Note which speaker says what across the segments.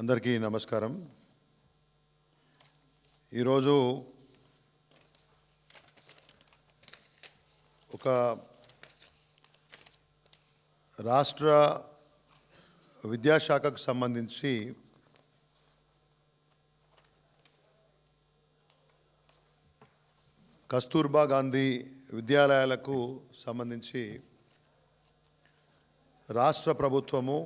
Speaker 1: అందరికీ నమస్కారం. ఈరోజు ఒక రాష్ట్ర విద్యాశాఖకు సంబంధించి కస్తూర్బా గాంధీ విద్యాలయాలకు సంబంధించి రాష్ట్ర ప్రభుత్వము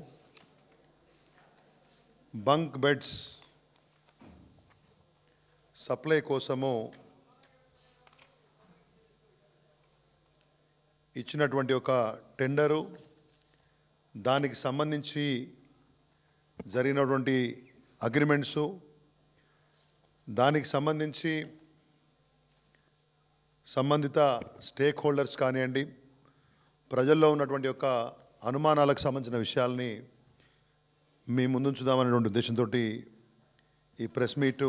Speaker 1: బంక్ బెడ్స్ సప్లై కోసము ఇచ్చినటువంటి ఒక టెండరు, దానికి సంబంధించి జరిగినటువంటి అగ్రిమెంట్సు, దానికి సంబంధించి సంబంధిత స్టేక్ హోల్డర్స్ కానివ్వండి, ప్రజల్లో ఉన్నటువంటి ఒక అనుమానాలకు సంబంధించిన విషయాల్ని మీ ముందుంచుదామనేటువంటి ఉద్దేశంతో ఈ ప్రెస్ మీటు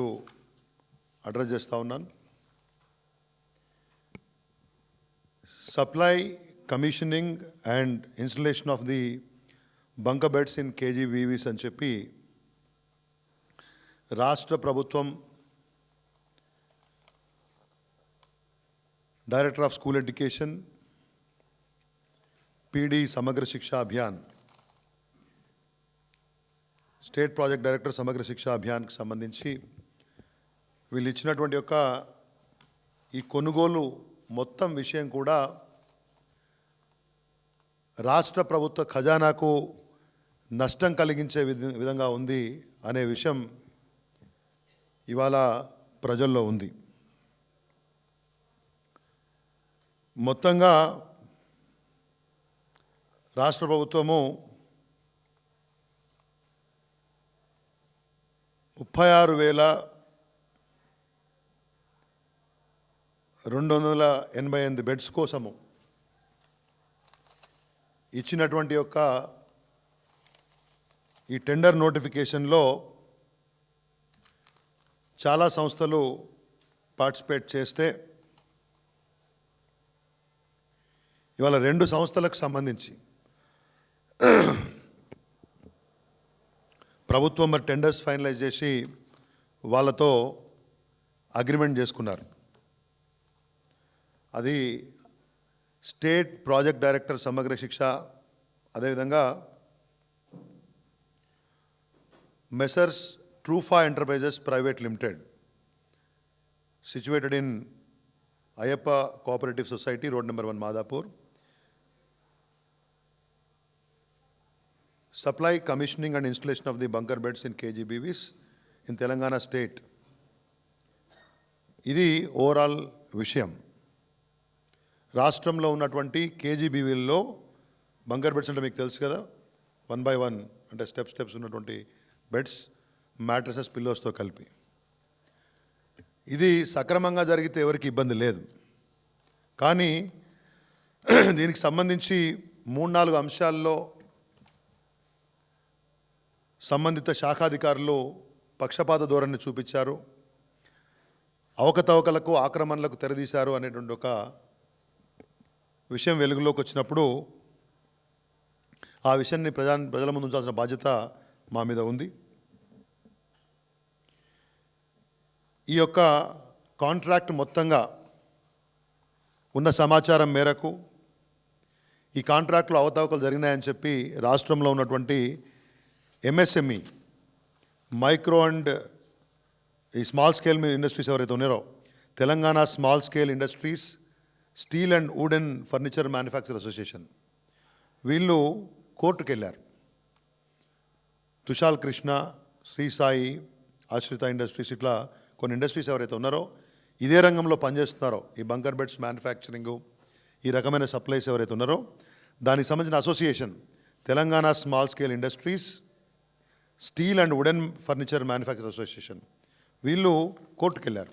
Speaker 1: అడ్రస్ చేస్తూ ఉన్నాను. Supply, commissioning and installation of the bunker beds in KGBVs అని చెప్పి రాష్ట్ర ప్రభుత్వం director of school education, PD సమగ్ర శిక్షా అభియాన్, స్టేట్ ప్రాజెక్ట్ డైరెక్టర్ సమగ్ర శిక్షా అభియాన్కి సంబంధించి వీళ్ళు ఇచ్చినటువంటి యొక్క ఈ కొనుగోలు మొత్తం విషయం కూడా రాష్ట్ర ప్రభుత్వ ఖజానాకు నష్టం కలిగించే విధంగా ఉంది అనే విషయం ఇవాళ ప్రజల్లో ఉంది. మొత్తంగా రాష్ట్ర ప్రభుత్వము 36,288 బెడ్స్ కోసము ఇచ్చినటువంటి యొక్క ఈ టెండర్ నోటిఫికేషన్లో చాలా సంస్థలు పార్టిసిపేట్ చేస్తే ఇవాళ 2 సంస్థలకు సంబంధించి ప్రభుత్వం మరి టెండర్స్ ఫైనలైజ్ చేసి వాళ్ళతో అగ్రిమెంట్ చేసుకున్నారు. అది state project director Samagra Shiksha, అదేవిధంగా మెసర్స్ ట్రూఫా enterprises private limited, situated in Ayyappa cooperative society, road number 1, Madapur. Supply, commissioning and installation of the bunker beds in KGBVs in Telangana state. ఇది ఓవరాల్ విషయం. రాష్ట్రంలో ఉన్నటువంటి కేజీబీవీల్లో బంకర్ బెడ్స్ అంటే మీకు తెలుసు కదా, 1 by 1 అంటే స్టెప్స్ ఉన్నటువంటి బెడ్స్, మ్యాట్రసెస్, పిల్లోస్తో కలిపి. ఇది సక్రమంగా జరిగితే ఎవరికి ఇబ్బంది లేదు. కానీ దీనికి సంబంధించి 3-4 అంశాల్లో సంబంధిత శాఖాధికారులు పక్షపాత ధోరణి చూపించారు, అవకతవకలకు, ఆక్రమణలకు తెరదీశారు అనేటువంటి ఒక విషయం వెలుగులోకి వచ్చినప్పుడు ఆ విషయాన్ని ప్రజల ముందు ఉంచాల్సిన బాధ్యత మా మీద ఉంది. ఈ యొక్క కాంట్రాక్ట్ మొత్తంగా ఉన్న సమాచారం మేరకు ఈ కాంట్రాక్ట్లో అవకతవకలు జరిగినాయని చెప్పి రాష్ట్రంలో ఉన్నటువంటి ఎంఎస్ఎంఈ, మైక్రో అండ్ ఈ స్మాల్ స్కేల్ ఇండస్ట్రీస్ ఎవరైతే ఉన్నారో, Telangana small scale industries, steel and wooden furniture manufacture association, వీళ్ళు కోర్టుకు వెళ్ళారు. తుషాల్ కృష్ణ, శ్రీ సాయి, ఆశ్రిత ఇండస్ట్రీస్, ఇట్లా కొన్ని ఇండస్ట్రీస్ ఎవరైతే ఉన్నారో, ఇదే రంగంలో పనిచేస్తున్నారో, ఈ బంకర్ బెడ్స్ మ్యానుఫ్యాక్చరింగు, ఈ రకమైన సప్లైస్ ఎవరైతే ఉన్నారో, దానికి సంబంధించిన association Telangana small scale industries, steel and wooden furniture manufacture association, వీళ్ళు కోర్టుకు వెళ్ళారు.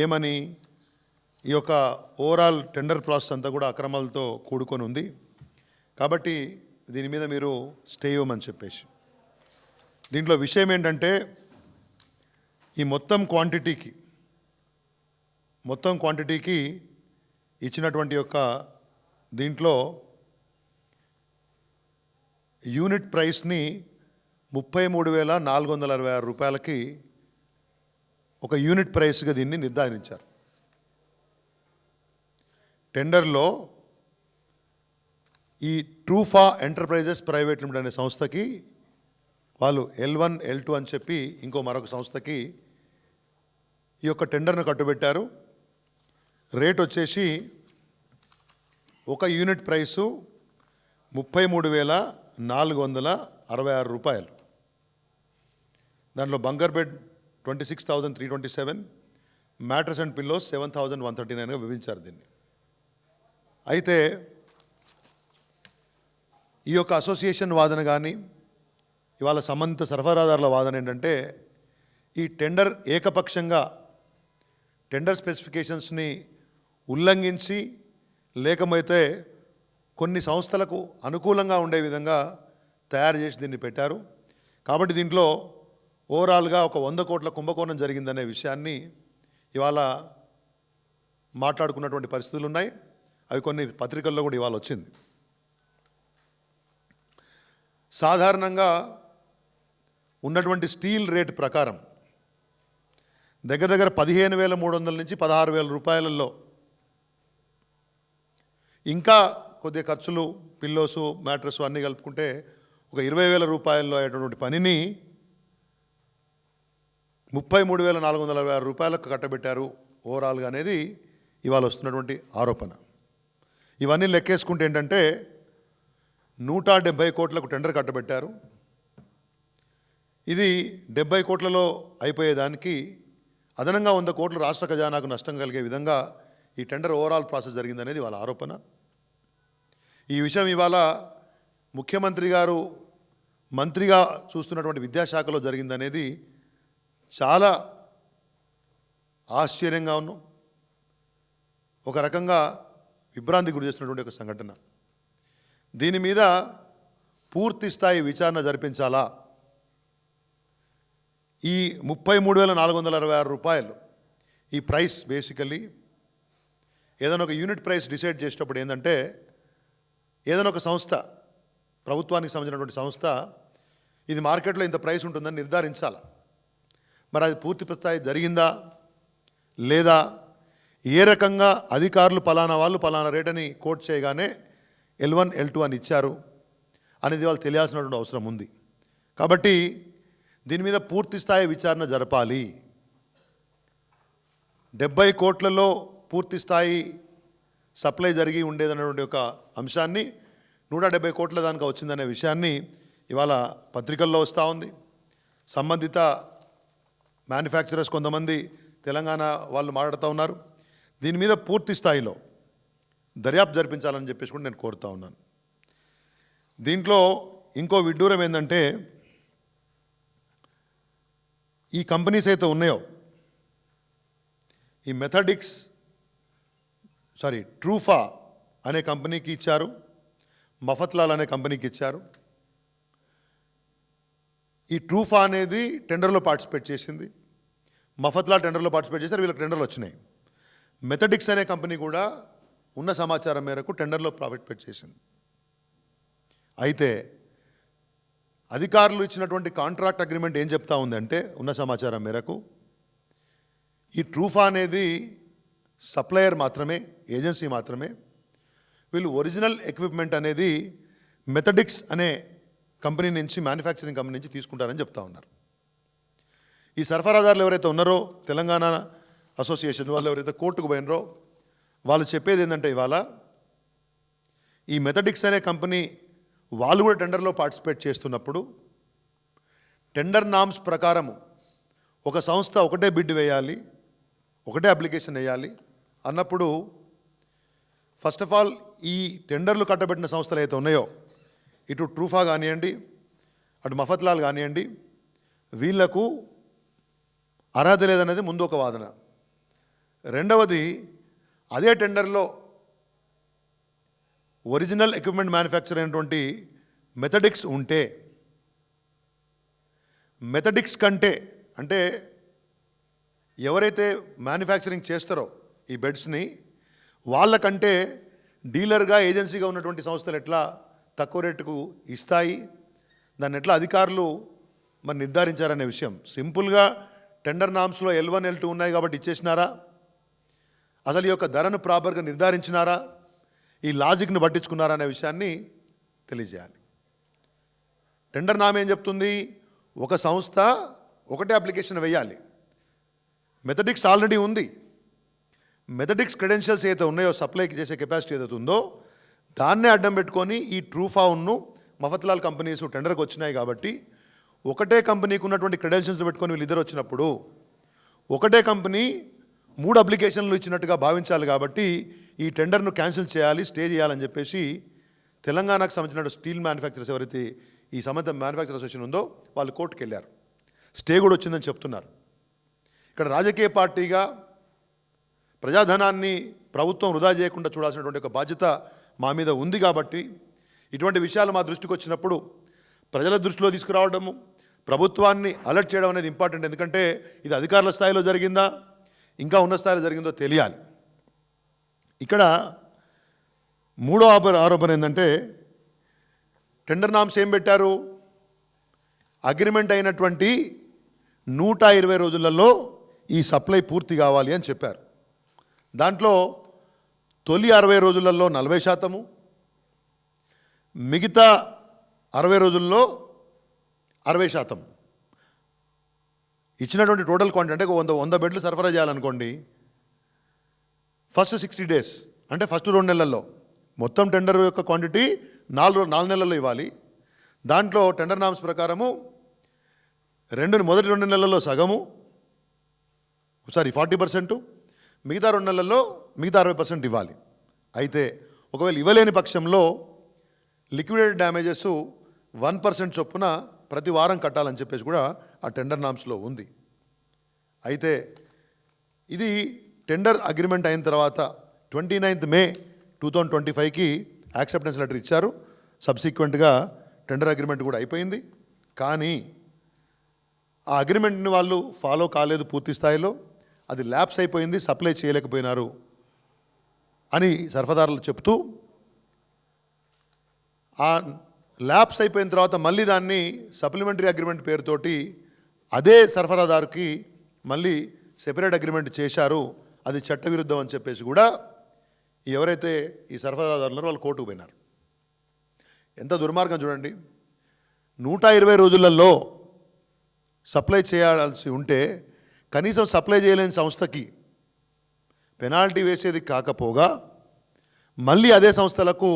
Speaker 1: ఏమని? ఈ యొక్క ఓవరాల్ టెండర్ ప్రాసెస్ అంతా కూడా అక్రమాలతో కూడుకొని ఉంది, కాబట్టి దీని మీద మీరు స్టే ఇవ్వమని చెప్పేసి. దీంట్లో విషయం ఏంటంటే, ఈ మొత్తం క్వాంటిటీకి ఇచ్చినటువంటి యొక్క దీంట్లో యూనిట్ ప్రైస్ని 33,466 రూపాయలకి ఒక యూనిట్ ప్రైస్గా దీన్ని నిర్ధారించారు. టెండర్లో ఈ ట్రూఫా ఎంటర్ప్రైజెస్ ప్రైవేట్ లిమిటెడ్ అనే సంస్థకి వాళ్ళు L1, L2 అని చెప్పి మరొక సంస్థకి ఈ యొక్క టెండర్ను కట్టుబెట్టారు. రేట్ వచ్చేసి ఒక యూనిట్ ప్రైసు 33,466 రూపాయలు. దాంట్లో bunker bed 26,327, mattress and pillows 7,139గా విభజించారు దీన్ని. అయితే ఈ యొక్క అసోసియేషన్ వాదన కానీ ఇవాళ సంబంధిత సరఫరాదారుల వాదన ఏంటంటే ఈ టెండర్ ఏకపక్షంగా టెండర్ స్పెసిఫికేషన్స్ని ఉల్లంఘించి లేకపోతే కొన్ని సంస్థలకు అనుకూలంగా ఉండే విధంగా తయారు చేసి దీన్ని పెట్టారు. కాబట్టి దీంట్లో ఓవరాల్గా ఒక 100 కోట్ల కుంభకోణం జరిగిందనే విషయాన్ని ఇవాళ మాట్లాడుకున్నటువంటి పరిస్థితులు ఉన్నాయి. అవి కొన్ని పత్రికల్లో కూడా ఇవాళ వచ్చింది. సాధారణంగా ఉన్నటువంటి స్టీల్ రేట్ ప్రకారం దగ్గర 15,300 నుంచి 16,000 రూపాయలలో ఇంకా కొద్దిగా ఖర్చులు పిల్లోసు మ్యాట్రస్ అన్నీ కలుపుకుంటే ఒక 20,000 రూపాయల్లో అయ్యేటటువంటి పనిని 33,466 రూపాయలకు కట్టబెట్టారు ఓవరాల్గా అనేది ఇవాళ వస్తున్నటువంటి ఆరోపణ. ఇవన్నీ లెక్కేసుకుంటే ఏంటంటే 170 కోట్లకు టెండర్ కట్టబెట్టారు. ఇది 70 కోట్లలో అయిపోయేదానికి అదనంగా 100 కోట్లు రాష్ట్ర ఖజానాకు నష్టం కలిగే విధంగా ఈ టెండర్ ఓవరాల్ ప్రాసెస్ జరిగిందనేది వాళ్ళ ఆరోపణ. ఈ విషయం ఇవాళ ముఖ్యమంత్రి గారు మంత్రిగా చూస్తున్నటువంటి విద్యాశాఖలో జరిగిందనేది చాలా ఆశ్చర్యంగా ఉన్నాం. ఒక రకంగా విభ్రాంతి గురి చేస్తున్నటువంటి ఒక సంఘటన. దీని మీద పూర్తి స్థాయి విచారణ జరిపించాలా? ఈ 33,466 రూపాయలు ఈ ప్రైస్ బేసికల్లీ ఏదైనా ఒక యూనిట్ ప్రైస్ డిసైడ్ చేసేటప్పుడు ఏంటంటే ఏదైనా ఒక సంస్థ ప్రభుత్వానికి సంబంధించినటువంటి సంస్థ ఇది మార్కెట్లో ఇంత ప్రైస్ ఉంటుందని నిర్ధారించాలి. మరి అది పూర్తి స్థాయి జరిగిందా లేదా? ఏ రకంగా అధికారులు పలానా వాళ్ళు పలానా రేట్ అని కోట్ చేయగానే L1, L2 అని ఇచ్చారు అనేది వాళ్ళు తెలియాల్సినటువంటి అవసరం ఉంది. కాబట్టి దీని మీద పూర్తి స్థాయి విచారణ జరపాలి. 70 కోట్లలో పూర్తి స్థాయి సప్లై జరిగి ఉండేదన్నటువంటి ఒక అంశాన్ని 170 కోట్ల దానికి వచ్చిందనే విషయాన్ని ఇవాళ పత్రికల్లో వస్తూ ఉంది. సంబంధిత మ్యానుఫ్యాక్చరర్స్ కొంతమంది తెలంగాణ వాళ్ళు మాట్లాడుతూ ఉన్నారు. దీని మీద పూర్తి స్థాయిలో దర్యాప్తు జరిపించాలని చెప్పేసి కూడా నేను కోరుతూ ఉన్నాను. దీంట్లో ఇంకో విడ్డూరం ఏంటంటే ఈ కంపెనీస్ అయితే ఉన్నాయో ఈ ట్రూఫా అనే కంపెనీకి ఇచ్చారు, మఫత్లాల్ అనే కంపెనీకి ఇచ్చారు. ఈ ట్రూఫా అనేది టెండర్లో పార్టిసిపేట్ చేసింది, మఫత్లాల్ టెండర్లో పార్టిసిపేట్ చేశారు, వీళ్ళకి టెండర్లు వచ్చినాయి. మెథడిక్స్ అనే కంపెనీ కూడా ఉన్న సమాచారం మేరకు టెండర్లో పార్టిసిపేట్ చేసింది. అయితే అధికారులు ఇచ్చినటువంటి కాంట్రాక్ట్ అగ్రిమెంట్ ఏం చెప్తా ఉందంటే ఉన్న సమాచారం మేరకు ఈ ట్రూఫా అనేది సప్లయర్ మాత్రమే, ఏజెన్సీ మాత్రమే. వీళ్ళు ఒరిజినల్ ఎక్విప్మెంట్ అనేది మెథడిక్స్ అనే కంపెనీ నుంచి, మ్యానుఫ్యాక్చరింగ్ కంపెనీ నుంచి తీసుకుంటారని చెప్తా ఉన్నారు. ఈ సరఫరాదారులు ఎవరైతే ఉన్నారో తెలంగాణ అసోసియేషన్ వాళ్ళు ఎవరైతే కోర్టుకు పోయినరో వాళ్ళు చెప్పేది ఏంటంటే ఇవాళ ఈ మెథడిక్స్ అనే కంపెనీ వాళ్ళు కూడా టెండర్లో పార్టిసిపేట్ చేస్తున్నప్పుడు టెండర్ నామ్స్ ప్రకారము ఒక సంస్థ ఒకటే బిడ్ వేయాలి, ఒకటే అప్లికేషన్ వేయాలి అన్నప్పుడు ఫస్ట్ ఆఫ్ ఆల్ ఈ టెండర్లు కట్టబెట్టిన సంస్థలు అయితే ఉన్నాయో ఇటు ట్రూఫా కానివ్వండి, అటు మఫత్లాల్ కానివ్వండి, వీళ్లకు అర్హత లేదనేది ముందు ఒక వాదన. రెండవది, అదే టెండర్లో ఒరిజినల్ ఎక్విప్మెంట్ మ్యానుఫ్యాక్చర్ అయినటువంటి మెథడిక్స్ ఉంటే మెథడిక్స్ కంటే అంటే ఎవరైతే మ్యానుఫ్యాక్చరింగ్ చేస్తారో ఈ బెడ్స్ని వాళ్ళకంటే డీలర్గా ఏజెన్సీగా ఉన్నటువంటి సంస్థలు ఎట్లా తక్కువ రేటుకు ఇస్తాయి, దాన్ని ఎట్లా అధికారులు మరి నిర్ధారించారనే విషయం. సింపుల్గా టెండర్ నామ్స్లో L1 L2 ఉన్నాయి కాబట్టి ఇచ్చేసినారా? అసలు ఈ యొక్క ధరను ప్రాపర్గా నిర్ధారించినారా? ఈ లాజిక్ను పట్టించుకున్నారా అనే విషయాన్ని తెలియజేయాలి. టెండర్ నామ్ ఏం చెప్తుంది? ఒక సంస్థ ఒకటే అప్లికేషన్ వేయాలి. మెథడిక్స్ ఆల్రెడీ ఉంది. మెథడిక్స్ క్రెడెన్షియల్స్ ఏదైతే ఉన్నాయో, సప్లైకి చేసే కెపాసిటీ ఏదైతే ఉందో దాన్నే అడ్డం పెట్టుకొని ఈ ట్రూఫాన్ను మఫత్లాల్ కంపెనీస్ టెండర్కి వచ్చినాయి కాబట్టి ఒకటే కంపెనీకి ఉన్నటువంటి క్రెడెన్షియల్స్ పెట్టుకొని వీళ్ళిద్దరు వచ్చినప్పుడు ఒకటే కంపెనీ 3 అప్లికేషన్లు ఇచ్చినట్టుగా భావించాలి కాబట్టి ఈ టెండర్ను క్యాన్సిల్ చేయాలి, స్టే చేయాలని చెప్పేసి తెలంగాణకు సంబంధించిన స్టీల్ మ్యానుఫ్యాక్చరర్స్ ఎవరైతే ఈ సంబంధ మ్యానుఫ్యాక్చరర్ అసోసియేషన్ ఉందో వాళ్ళు కోర్టుకు వెళ్ళారు. స్టే కూడా వచ్చిందని చెప్తున్నారు. ఇక్కడ రాజకీయ పార్టీగా ప్రజాధనాన్ని ప్రభుత్వం వృధా చేయకుండా చూడాల్సినటువంటి ఒక బాధ్యత మా మీద ఉంది కాబట్టి ఇటువంటి విషయాలు మా దృష్టికి వచ్చినప్పుడు ప్రజల దృష్టిలో తీసుకురావడము, ప్రభుత్వాన్ని అలర్ట్ చేయడం అనేది ఇంపార్టెంట్. ఎందుకంటే ఇది అధికారుల స్థాయిలో జరిగిందా, ఇంకా ఉన్న స్థాయిలో జరిగిందో తెలియాలి. ఇక్కడ మూడో ఆరోపణ ఏంటంటే టెండర్ నామ్స్ ఏం పెట్టారు? అగ్రిమెంట్ అయినటువంటి 120 రోజులలో ఈ సప్లై పూర్తి కావాలి అని చెప్పారు. దాంట్లో తొలి 60 రోజులలో 40%, మిగతా 60 రోజుల్లో 60%. ఇచ్చినటువంటి టోటల్ క్వాంటిటీ అంటే 100 బెడ్లు సరఫరా చేయాలనుకోండి. ఫస్ట్ 60 డేస్ అంటే ఫస్ట్ 2 నెలల్లో మొత్తం టెండర్ యొక్క క్వాంటిటీ 4 నెలల్లో ఇవ్వాలి. దాంట్లో టెండర్ నామ్స్ ప్రకారము మొదటి 2 నెలల్లో సగము 40%, మిగతా 2 నెలల్లో మిగతా 60% ఇవ్వాలి. అయితే ఒకవేళ ఇవ్వలేని పక్షంలో లిక్విడేటెడ్ డ్యామేజెస్ 1% చొప్పున ప్రతి వారం కట్టాలని చెప్పేసి కూడా ఆ టెండర్ నామ్స్లో ఉంది. అయితే ఇది టెండర్ అగ్రిమెంట్ అయిన తర్వాత 29th May 2025కి యాక్సెప్టెన్స్ లెటర్ ఇచ్చారు. సబ్సిక్వెంట్గా టెండర్ అగ్రిమెంట్ కూడా అయిపోయింది. కానీ ఆ అగ్రిమెంట్ని వాళ్ళు ఫాలో కాలేదు పూర్తి స్థాయిలో. అది ల్యాప్స్ అయిపోయింది, సప్లై చేయలేకపోయినారు అని సరఫరాదారులు చెప్తూ ఆ ల్యాప్స్ అయిపోయిన తర్వాత మళ్ళీ దాన్ని సప్లిమెంటరీ అగ్రిమెంట్ పేరుతోటి అదే సరఫరాదారుకి మళ్ళీ సెపరేట్ అగ్రిమెంట్ చేశారు. అది చట్టవిరుద్ధం అని చెప్పేసి కూడా ఎవరైతే ఈ సరఫరాదారులు వాళ్ళు కోర్టుకు పోయినారు. ఎంత దుర్మార్గం చూడండి. 120 రోజులలో సప్లై చేయాల్సి ఉంటే కనీసం సప్లై చేయలేని సంస్థకి పెనాల్టీ వేసేది కాకపోగా మళ్ళీ అదే సంస్థలకు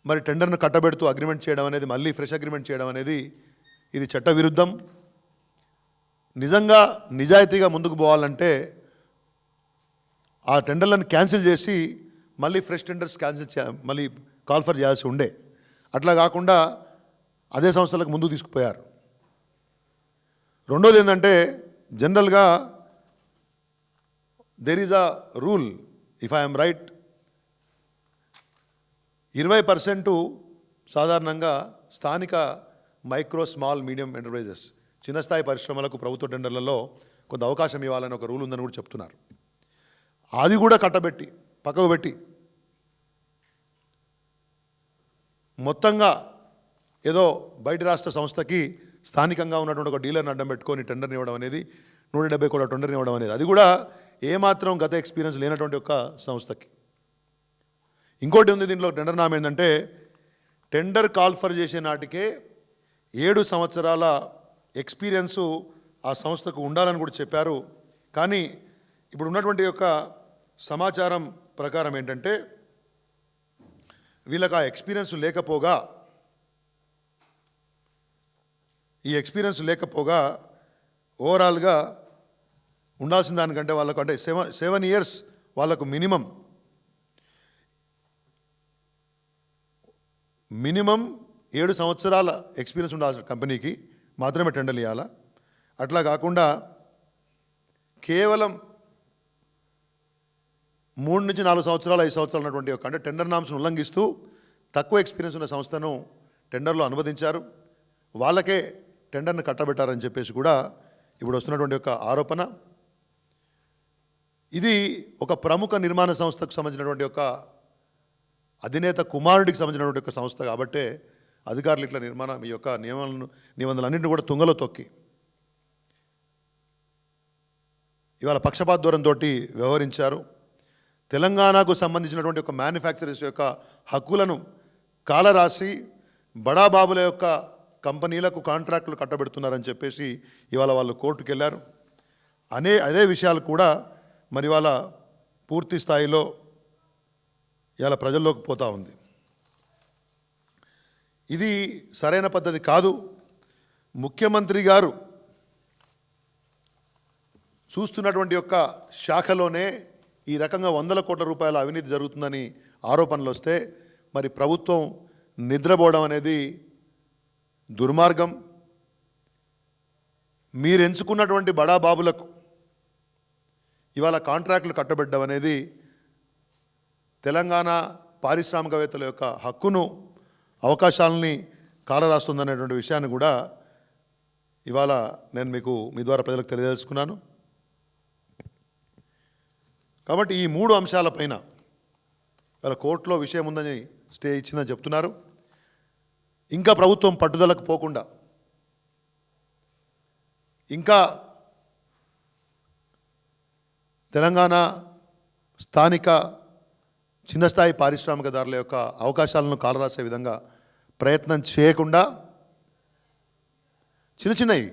Speaker 1: మరి టెండర్ను కట్టబెడుతూ అగ్రిమెంట్ చేయడం అనేది, మళ్ళీ ఫ్రెష్ అగ్రిమెంట్ చేయడం అనేది ఇది చట్టవిరుద్ధం. నిజంగా నిజాయితీగా ముందుకు పోవాలంటే ఆ టెండర్లను క్యాన్సిల్ చేసి మళ్ళీ ఫ్రెష్ టెండర్స్ మళ్ళీ కాల్ఫర్ చేయాల్సి ఉండే. అట్లా కాకుండా అదే సంస్థలకు ముందుకు తీసుకుపోయారు. రెండోది ఏంటంటే జనరల్గా there is a rule, if I'm right, 20% సాధారణంగా స్థానిక మైక్రో స్మాల్ మీడియం ఎంటర్ప్రైజెస్ చిన్న స్థాయి పరిశ్రమలకు ప్రభుత్వ టెండర్లలో కొంత అవకాశం ఇవ్వాలని ఒక రూల్ ఉందని కూడా చెప్తున్నారు. అది కూడా కట్టబెట్టి పక్కకు పెట్టి మొత్తంగా ఏదో బయట రాష్ట్ర సంస్థకి స్థానికంగా ఉన్నటువంటి ఒక డీలర్ని అడ్డం పెట్టుకొని టెండర్ని ఇవ్వడం అనేది, 170 కోట్ల టెండర్ని ఇవ్వడం అనేది, అది కూడా ఏమాత్రం గత ఎక్స్పీరియన్స్ లేనటువంటి ఒక సంస్థకి. ఇంకోటి ఉంది దీంట్లో టెండర్ నామ్ ఏంటంటే టెండర్ కాల్ఫర్ చేసే నాటికే 7 సంవత్సరాల ఎక్స్పీరియన్సు ఆ సంస్థకు ఉండాలని కూడా చెప్పారు. కానీ ఇప్పుడు ఉన్నటువంటి యొక్క సమాచారం ప్రకారం ఏంటంటే వీళ్ళకి ఆ ఎక్స్పీరియన్స్ లేకపోగా ఓవరాల్గా ఉండాల్సిన దానికంటే వాళ్ళకు అంటే 7 years వాళ్ళకు మినిమం 7 సంవత్సరాల ఎక్స్పీరియన్స్ ఉండాల్సిన కంపెనీకి మాత్రమే టెండర్లు ఇవ్వాలా. అట్లా కాకుండా కేవలం 3 నుంచి 4 సంవత్సరాలు 5 సంవత్సరాలు ఉన్నటువంటి ఒక అంటే టెండర్ నామ్స్ను ఉల్లంఘిస్తూ తక్కువ ఎక్స్పీరియన్స్ ఉన్న సంస్థను టెండర్లో అనుమతించారు. వాళ్ళకే టెండర్ను కట్టబెట్టారని చెప్పేసి కూడా ఇప్పుడు వస్తున్నటువంటి ఒక ఆరోపణ. ఇది ఒక ప్రముఖ నిర్మాణ సంస్థకు సంబంధించినటువంటి ఒక అధినేత కుమారుడికి సంబంధించినటువంటి ఒక సంస్థ కాబట్టి అధికారులు ఇట్లా ఈ యొక్క నిబంధనలన్నింటినీ కూడా తుంగలో తొక్కి ఇవాళ పక్షపాత ధోరణితో వ్యవహరించారు. తెలంగాణకు సంబంధించినటువంటి ఒక మ్యానుఫ్యాక్చరర్స్ యొక్క హక్కులను కాలరాసి బడాబాబుల యొక్క కంపెనీలకు కాంట్రాక్టులు కట్టబెడుతున్నారని చెప్పేసి ఇవాళ వాళ్ళు కోర్టుకు వెళ్ళారు. అదే విషయాలు కూడా మరి ఇవాళ పూర్తి స్థాయిలో ఇవాళ ప్రజల్లోకి పోతూ ఉంది. ఇది సరైన పద్ధతి కాదు. ముఖ్యమంత్రి గారు చూస్తున్నటువంటి యొక్క శాఖలోనే ఈ రకంగా 100 కోట్ల రూపాయల అవినీతి జరుగుతుందని ఆరోపణలు వస్తే మరి ప్రభుత్వం నిద్రపోవడం అనేది దుర్మార్గం. మీరు ఎంచుకున్నటువంటి బడాబాబులకు ఇవాళ కాంట్రాక్టులు కట్టబెట్టడం అనేది తెలంగాణ పారిశ్రామికవేత్తల యొక్క హక్కును అవకాశాలని కాలరాస్తుందనేటువంటి విషయాన్ని కూడా ఇవాళ నేను మీ ద్వారా ప్రజలకు తెలియజేసుకున్నాను. కాబట్టి ఈ 3 అంశాలపైన ఇవాళ కోర్టులో విషయం ఉందని స్టే ఇచ్చిందని చెప్తున్నారు. ఇంకా ప్రభుత్వం పట్టుదలకు పోకుండా ఇంకా తెలంగాణ స్థానిక చిన్న స్థాయి పారిశ్రామికదారుల యొక్క అవకాశాలను కాలరాసే విధంగా ప్రయత్నం చేయకుండా చిన్నవి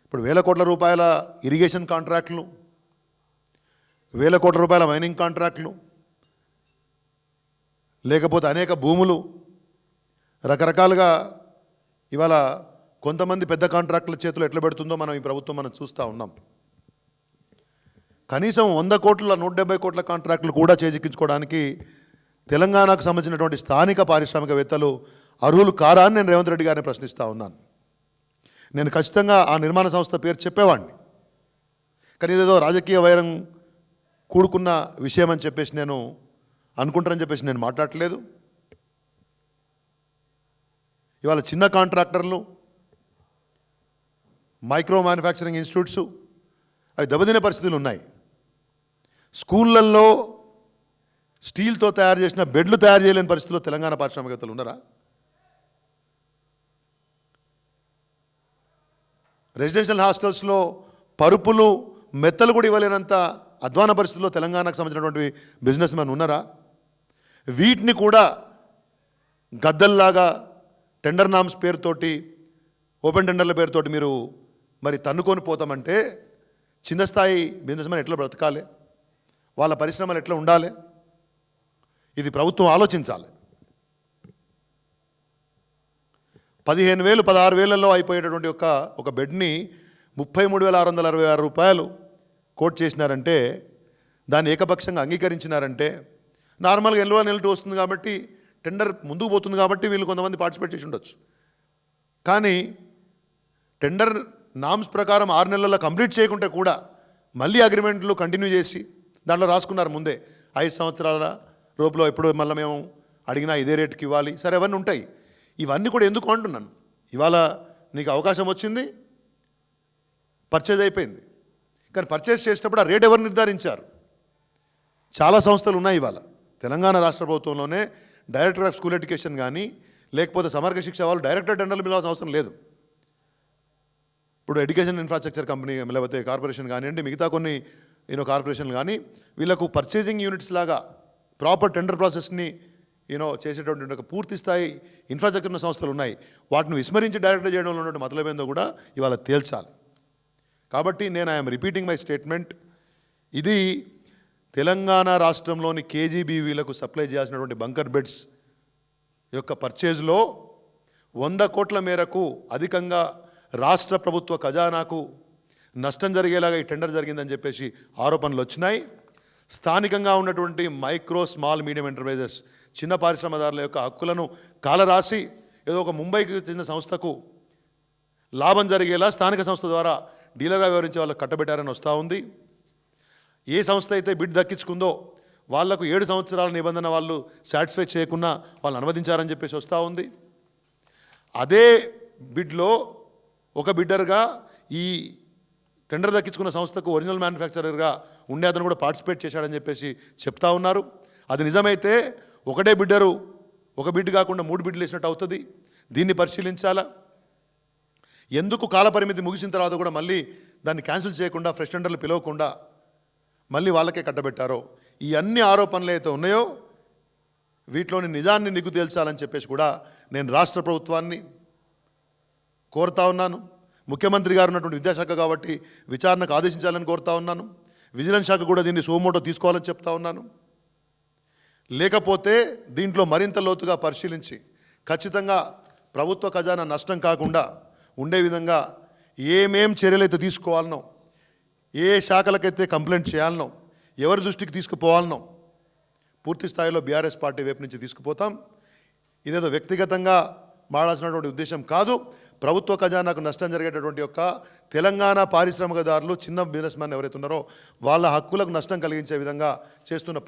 Speaker 1: ఇప్పుడు 1000 కోట్ల రూపాయల ఇరిగేషన్ కాంట్రాక్టులు, 1000 కోట్ల రూపాయల మైనింగ్ కాంట్రాక్టులు, లేకపోతే అనేక భూములు రకరకాలుగా ఇవాళ కొంతమంది పెద్ద కాంట్రాక్టుల చేతులు ఎట్లా పెడుతుందో ఈ ప్రభుత్వం మనం చూస్తూ ఉన్నాం. కనీసం 100 కోట్ల 170 కోట్ల కాంట్రాక్టులు కూడా చేజిక్కించుకోవడానికి తెలంగాణకు సంబంధించినటువంటి స్థానిక పారిశ్రామికవేత్తలు అర్హులు కారా అని నేను రేవంత్ రెడ్డి గారిని ప్రశ్నిస్తూ ఉన్నాను. నేను ఖచ్చితంగా ఆ నిర్మాణ సంస్థ పేరు చెప్పేవాడిని, కానీ ఇదేదో రాజకీయ వైరం కూడుకున్న విషయం అని చెప్పేసి నేను అనుకుంటానని చెప్పేసి నేను మాట్లాడట్లేదు. ఇవాళ చిన్న కాంట్రాక్టర్లు, మైక్రో మ్యానుఫ్యాక్చరింగ్ ఇన్స్టిట్యూట్స్ అవి దెబ్బతినే పరిస్థితులు ఉన్నాయి. స్కూళ్ళల్లో స్టీల్తో తయారు చేసిన బెడ్లు తయారు చేయలేని పరిస్థితుల్లో తెలంగాణ పారిశ్రామికవేత్తలు ఉన్నారా? రెసిడెన్షియల్ హాస్టల్స్లో పరుపులు మెత్తలు కూడా ఇవ్వలేనంత అధ్వాన పరిస్థితుల్లో తెలంగాణకు సంబంధించినటువంటి బిజినెస్ మ్యాన్ ఉన్నారా? వీటిని కూడా గద్దల్లాగా టెండర్ నామ్స్ పేరుతోటి, ఓపెన్ టెండర్ల పేరుతోటి మీరు మరి తన్నుకొని పోతామంటే చిన్న స్థాయి బిజినెస్ మ్యాన్ ఎట్లా బ్రతకాలి, వాళ్ళ పరిశ్రమలు ఎట్లా ఉండాలి, ఇది ప్రభుత్వం ఆలోచించాలి. 15,000 16,000ల్లో అయిపోయేటటువంటి ఒక బెడ్ని 33,666 రూపాయలు కోట్ చేసినారంటే, దాన్ని ఏకపక్షంగా అంగీకరించినారంటే, నార్మల్గా L1 L2 వస్తుంది కాబట్టి టెండర్ ముందుకు పోతుంది కాబట్టి వీళ్ళు కొంతమంది పార్టిసిపేట్ చేసి ఉండొచ్చు. కానీ టెండర్ నామ్స్ ప్రకారం 6 నెలల్లో కంప్లీట్ చేయకుంటే కూడా మళ్ళీ అగ్రిమెంట్లు కంటిన్యూ చేసి దాంట్లో రాసుకున్నారు ముందే 5 సంవత్సరాల లోపల ఎప్పుడు మళ్ళీ మేము అడిగినా ఇదే రేటుకి ఇవ్వాలి. సరే, అవన్నీ ఉంటాయి. ఇవన్నీ కూడా ఎందుకు అంటున్నాను, ఇవాళ నీకు అవకాశం వచ్చింది, పర్చేజ్ అయిపోయింది. కానీ పర్చేజ్ చేసేటప్పుడు ఆ రేట్ ఎవరు నిర్ధారించారు? చాలా సంస్థలు ఉన్నాయి ఇవాళ తెలంగాణ రాష్ట్ర ప్రభుత్వంలోనే. డైరెక్టర్ ఆఫ్ స్కూల్ ఎడ్యుకేషన్ కానీ లేకపోతే సమగ్ర శిక్ష వాళ్ళు డైరెక్టర్ టెండర్లు పిలవాల్సిన అవసరం లేదు. ఇప్పుడు ఎడ్యుకేషన్ ఇన్ఫ్రాస్ట్రక్చర్ కంపెనీ లేకపోతే కార్పొరేషన్ కానివ్వండి, మిగతా కొన్ని కార్పొరేషన్లు కానీ వీళ్ళకు పర్చేజింగ్ యూనిట్స్ లాగా ప్రాపర్ టెండర్ ప్రాసెస్ని చేసేటటువంటి ఒక పూర్తి స్థాయి ఇన్ఫ్రాస్ట్రక్చర్ ఉన్న సంస్థలు ఉన్నాయి. వాటిని విస్మరించి డైరెక్టర్ చేయడంలో ఉన్నటువంటి మతలబేందో కూడా ఇవాళ తేల్చాలి. కాబట్టి నేను ఐఎమ్ రిపీటింగ్ మై స్టేట్మెంట్. ఇది తెలంగాణ రాష్ట్రంలోని కేజీబీవీలకు సప్లై చేయాల్సినటువంటి బంకర్ బెడ్స్ యొక్క పర్చేజ్లో 100 కోట్ల మేరకు అధికంగా రాష్ట్ర ప్రభుత్వ ఖజానాకు నష్టం జరిగేలాగా ఈ టెండర్ జరిగిందని చెప్పేసి ఆరోపణలు వచ్చినాయి. స్థానికంగా ఉన్నటువంటి మైక్రో స్మాల్ మీడియం ఎంటర్ప్రైజెస్ చిన్న పారిశ్రమదారుల యొక్క హక్కులను కాలరాసి ఏదో ఒక ముంబైకి చెందిన సంస్థకు లాభం జరిగేలా స్థానిక సంస్థ ద్వారా డీలర్గా వ్యవహరించే వాళ్ళకు కట్టబెట్టారని వస్తూ ఉంది. ఏ సంస్థ అయితే బిడ్ దక్కించుకుందో వాళ్లకు 7 సంవత్సరాల నిబంధన వాళ్ళు సాటిస్ఫై చేయకుండా వాళ్ళు అనువదించారని చెప్పేసి వస్తూ ఉంది. అదే బిడ్లో ఒక బిడ్డర్గా ఈ టెండర్ దక్కించుకున్న సంస్థకు ఒరిజినల్ మ్యానుఫ్యాక్చరర్గా ఉండే అతను కూడా పార్టిసిపేట్ చేశాడని చెప్పేసి చెప్తా ఉన్నారు. అది నిజమైతే ఒకటే బిడ్డరు ఒక బిడ్ కాకుండా 3 బిడ్లు వేసినట్టు అవుతుంది. దీన్ని పరిశీలించాలా? ఎందుకు కాలపరిమితి ముగిసిన తర్వాత కూడా మళ్ళీ దాన్ని క్యాన్సిల్ చేయకుండా ఫ్రెష్ టెండర్లు పిలవకుండా మళ్ళీ వాళ్ళకే కట్టబెట్టారో, ఈ అన్ని ఆరోపణలు అయితే ఉన్నాయో వీటిలోని నిజాన్ని నిగ్గు తేల్చాలని చెప్పేసి కూడా నేను రాష్ట్ర ప్రభుత్వాన్ని కోరుతా ఉన్నాను. ముఖ్యమంత్రి గారు ఉన్నటువంటి విద్యాశాఖ కాబట్టి విచారణకు ఆదేశించాలని కోరుతా ఉన్నాను. విజిలెన్స్ శాఖ కూడా దీన్ని సోమోటో తీసుకోవాలని చెప్తా ఉన్నాను. లేకపోతే దీంట్లో మరింత లోతుగా పరిశీలించి ఖచ్చితంగా ప్రభుత్వ ఖజానా నష్టం కాకుండా ఉండే విధంగా ఏమేం చర్యలైతే తీసుకోవాలనో, ఏ శాఖలకైతే కంప్లైంట్ చేయాలనో, ఎవరి దృష్టికి తీసుకుపోవాలనో పూర్తి స్థాయిలో బీఆర్ఎస్ పార్టీ వైపు నుంచి తీసుకుపోతాం. ఇదేదో వ్యక్తిగతంగా మాడాల్సినటువంటి ఉద్దేశం కాదు. ప్రభుత్వ ఖజానాకు నష్టం జరిగేటటువంటి యొక్క తెలంగాణ పారిశ్రామికదారులు, చిన్న బిజినెస్ మ్యాన్ ఎవరైతే ఉన్నారో వాళ్ళ హక్కులకు నష్టం కలిగించే విధంగా చేస్తున్న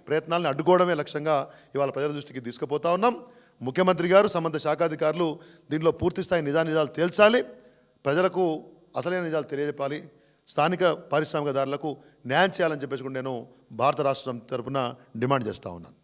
Speaker 1: ప్రయత్నాలని అడ్డుకోవడమే లక్ష్యంగా ఇవాళ ప్రజల దృష్టికి తీసుకుపోతా ఉన్నాం. ముఖ్యమంత్రి గారు, సంబంధిత శాఖాధికారులు దీనిలో పూర్తిస్థాయి నిజాలు తేల్చాలి, ప్రజలకు అసలైన నిజాలు తెలియజెప్పాలి, స్థానిక పారిశ్రామికదారులకు న్యాయం చేయాలని చెప్పేసి కూడా నేను భారత రాష్ట్రం తరఫున డిమాండ్ చేస్తూ ఉన్నాను.